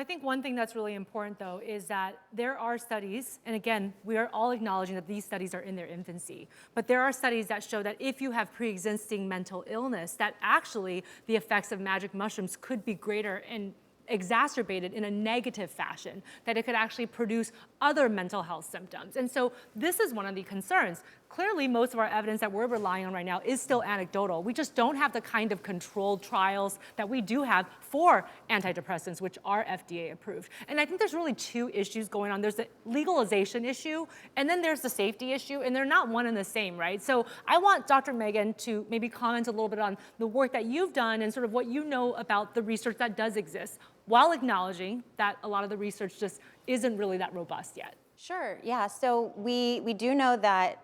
I think one thing that's really important, though, is that there are studies, and again, we are all acknowledging that these studies are in their infancy, but there are studies that show that if you have pre-existing mental illness, that actually the effects of magic mushrooms could be greater and exacerbated in a negative fashion, that it could actually produce other mental health symptoms. And so this is one of the concerns. Clearly, most of our evidence that we're relying on right now is still anecdotal. We just don't have the kind of controlled trials that we do have for antidepressants, which are FDA approved. And I think there's really two issues going on. There's the legalization issue, and then there's the safety issue, and they're not one and the same, right? So I want Dr. Megan to maybe comment a little bit on the work that you've done and sort of what you know about the research that does exist, while acknowledging that a lot of the research just isn't really that robust yet. Sure, yeah, so we do know that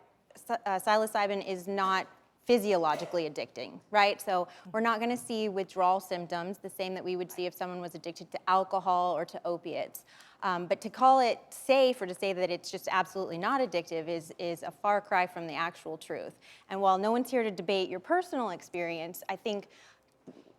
psilocybin is not physiologically addicting, right? So we're not gonna see withdrawal symptoms, the same that we would see if someone was addicted to alcohol or to opiates. But to call it safe or to say that it's just absolutely not addictive is a far cry from the actual truth. And while no one's here to debate your personal experience, I think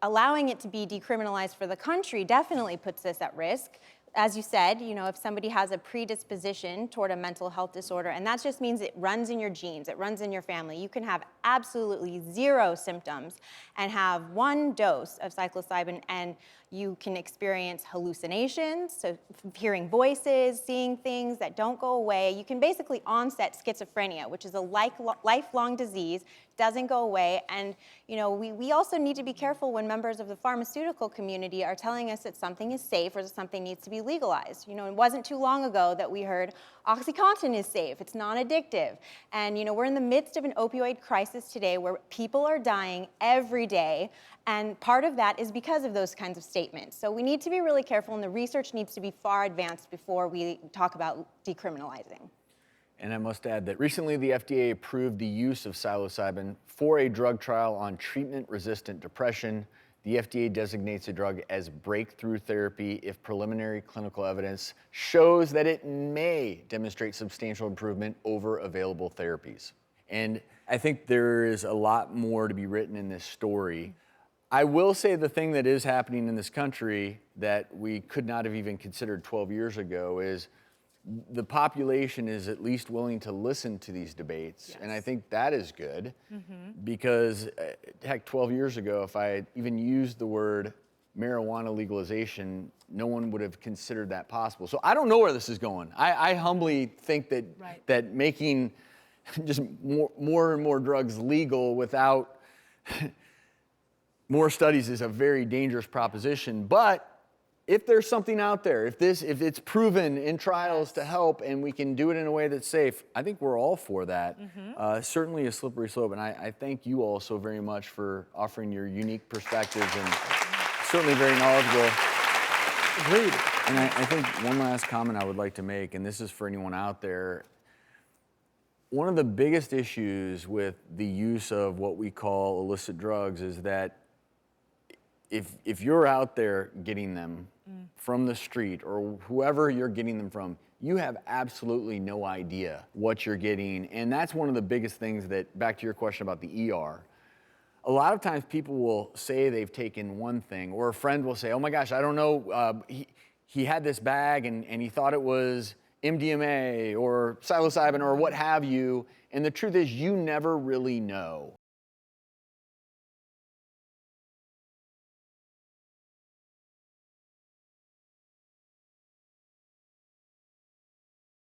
allowing it to be decriminalized for the country definitely puts this at risk. As you said, you know, if somebody has a predisposition toward a mental health disorder, and that just means it runs in your genes, it runs in your family, you can have absolutely zero symptoms and have one dose of psilocybin and you can experience hallucinations, so hearing voices, seeing things that don't go away. You can basically onset schizophrenia, which is a lifelong disease, doesn't go away. And you know, we also need to be careful when members of the pharmaceutical community are telling us that something is safe or that something needs to be legalized. You know, it wasn't too long ago that we heard OxyContin is safe, it's non-addictive. And you know, we're in the midst of an opioid crisis today where people are dying every day, and part of that is because of those kinds of statements. So we need to be really careful, and the research needs to be far advanced before we talk about decriminalizing. And I must add that recently the FDA approved the use of psilocybin for a drug trial on treatment-resistant depression. The FDA designates a drug as breakthrough therapy if preliminary clinical evidence shows that it may demonstrate substantial improvement over available therapies. And I think there is a lot more to be written in this story. I will say the thing that is happening in this country that we could not have even considered 12 years ago is the population is at least willing to listen to these debates. Yes. And I think that is good because heck, 12 years ago, if I had even used the word marijuana legalization, no one would have considered that possible. So I don't know where this is going. I humbly think that, that making just more and more drugs legal without more studies is a very dangerous proposition. But if there's something out there, if it's proven in trials to help and we can do it in a way that's safe, I think we're all for that. Certainly a slippery slope, and I thank you all so very much for offering your unique perspectives and certainly very knowledgeable. Agreed. And I think one last comment I would like to make, and this is for anyone out there, one of the biggest issues with the use of what we call illicit drugs is that if you're out there getting them from the street or whoever you're getting them from, you have absolutely no idea what you're getting. And that's one of the biggest things that, back to your question about the ER, a lot of times people will say they've taken one thing, or a friend will say, oh my gosh, I don't know, he had this bag and he thought it was MDMA or psilocybin or what have you. And the truth is, you never really know.